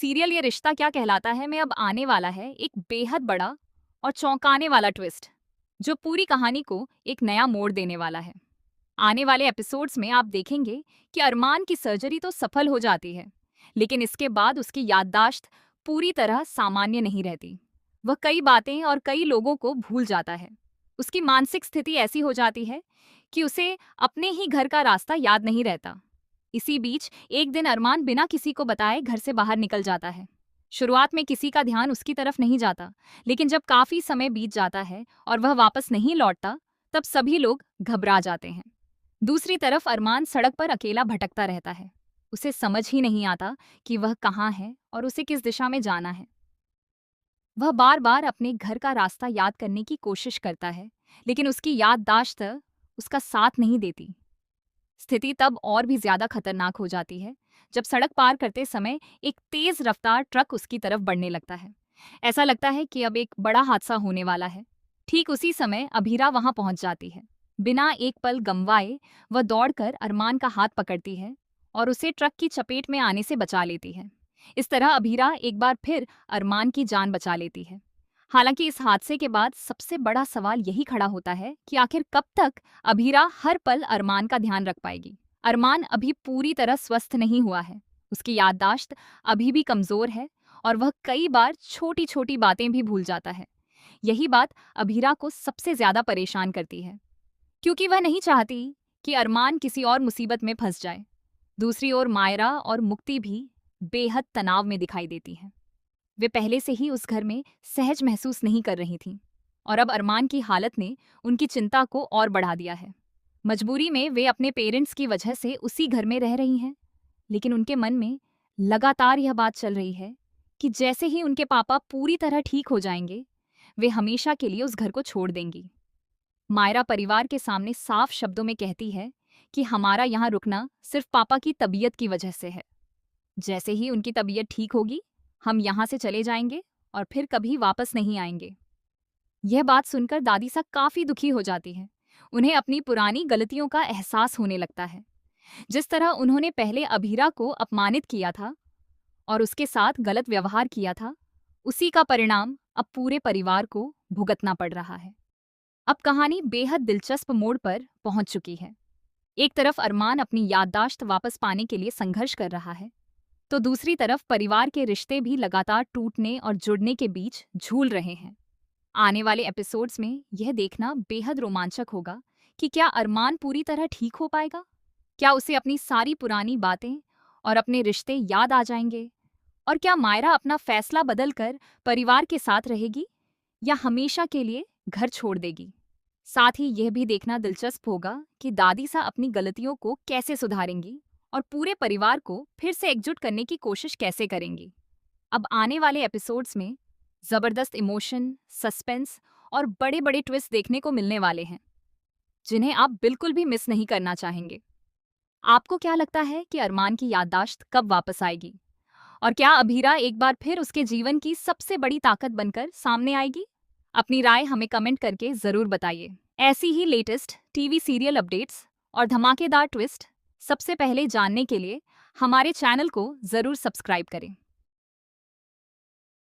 Serial ये रिश्ता क्या कहलाता है में अब आने वाला है एक बेहद बड़ा और चौंकाने वाला ट्विस्ट, जो पूरी कहानी को एक नया मोड़ देने वाला है। आने वाले एपिसोड्स में आप देखेंगे कि अरमान की सर्जरी तो सफल हो जाती है, लेकिन इसके बाद उसकी याददाश्त पूरी तरह सामान्य नहीं रहती। वह कई बातें और कई लोगों को भूल जाता है। उसकी मानसिक स्थिति ऐसी हो जाती है कि उसे अपने ही घर का रास्ता याद नहीं रहता। इसी बीच एक दिन अरमान बिना किसी को बताए घर से बाहर निकल जाता है। शुरुआत में किसी का ध्यान उसकी तरफ नहीं जाता, लेकिन जब काफी समय बीत जाता है और वह वापस नहीं लौटता, तब सभी लोग घबरा जाते हैं। दूसरी तरफ अरमान सड़क पर अकेला भटकता रहता है। उसे समझ ही नहीं आता कि वह कहाँ है और उसे किस दिशा में जाना है। वह बार बार अपने घर का रास्ता याद करने की कोशिश करता है, लेकिन उसकी याददाश्त उसका साथ नहीं देती। स्थिति तब और भी ज्यादा खतरनाक हो जाती है जब सड़क पार करते समय एक तेज रफ्तार ट्रक उसकी तरफ बढ़ने लगता है। ऐसा लगता है कि अब एक बड़ा हादसा होने वाला है। ठीक उसी समय अभीरा वहां पहुंच जाती है। बिना एक पल गंवाए वह दौड़कर अरमान का हाथ पकड़ती है और उसे ट्रक की चपेट में आने से बचा लेती है। इस तरह अभीरा एक बार फिर अरमान की जान बचा लेती है। हालांकि इस हादसे के बाद सबसे बड़ा सवाल यही खड़ा होता है कि आखिर कब तक अभीरा हर पल अरमान का ध्यान रख पाएगी। अरमान अभी पूरी तरह स्वस्थ नहीं हुआ है। उसकी याददाश्त अभी भी कमजोर है और वह कई बार छोटी छोटी बातें भी भूल जाता है। यही बात अभीरा को सबसे ज्यादा परेशान करती है, क्योंकि वह नहीं चाहती कि अरमान किसी और मुसीबत में फंस जाए। दूसरी ओर मायरा और मुक्ति भी बेहद तनाव में दिखाई देती हैं। वे पहले से ही उस घर में सहज महसूस नहीं कर रही थीं, और अब अरमान की हालत ने उनकी चिंता को और बढ़ा दिया है। मजबूरी में वे अपने पेरेंट्स की वजह से उसी घर में रह रही हैं, लेकिन उनके मन में लगातार यह बात चल रही है कि जैसे ही उनके पापा पूरी तरह ठीक हो जाएंगे, वे हमेशा के लिए उस घर को छोड़ देंगी। मायरा परिवार के सामने साफ शब्दों में कहती है कि हमारा यहाँ रुकना सिर्फ पापा की तबीयत की वजह से है। जैसे ही उनकी तबीयत ठीक होगी, हम यहाँ से चले जाएंगे और फिर कभी वापस नहीं आएंगे। यह बात सुनकर दादी सा काफी दुखी हो जाती है। उन्हें अपनी पुरानी गलतियों का एहसास होने लगता है। जिस तरह उन्होंने पहले अभीरा को अपमानित किया था और उसके साथ गलत व्यवहार किया था, उसी का परिणाम अब पूरे परिवार को भुगतना पड़ रहा है। अब कहानी बेहद दिलचस्प मोड़ पर पहुंच चुकी है। एक तरफ अरमान अपनी याददाश्त वापस पाने के लिए संघर्ष कर रहा है, तो दूसरी तरफ परिवार के रिश्ते भी लगातार टूटने और जुड़ने के बीच झूल रहे हैं। आने वाले एपिसोड्स में यह देखना बेहद रोमांचक होगा कि क्या अरमान पूरी तरह ठीक हो पाएगा? क्या उसे अपनी सारी पुरानी बातें और अपने रिश्ते याद आ जाएंगे? और क्या मायरा अपना फैसला बदलकर परिवार के साथ रहेगी या हमेशा के लिए घर छोड़ देगी? साथ ही यह भी देखना दिलचस्प होगा कि दादी सा अपनी गलतियों को कैसे सुधारेंगी और पूरे परिवार को फिर से एकजुट करने की कोशिश कैसे करेंगी। अब आने वाले एपिसोड्स में जबरदस्त इमोशन, सस्पेंस और बड़े बड़े ट्विस्ट देखने को मिलने वाले हैं, जिन्हें आप बिल्कुल भी मिस नहीं करना चाहेंगे। आपको क्या लगता है कि अरमान की याददाश्त कब वापस आएगी? और क्या अभीरा एक बार फिर उसके जीवन की सबसे बड़ी ताकत बनकर सामने आएगी? अपनी राय हमें कमेंट करके जरूर बताइए। ऐसी ही लेटेस्ट टीवी सीरियल अपडेट्स और धमाकेदार ट्विस्ट सबसे पहले जानने के लिए हमारे चैनल को जरूर सब्सक्राइब करें।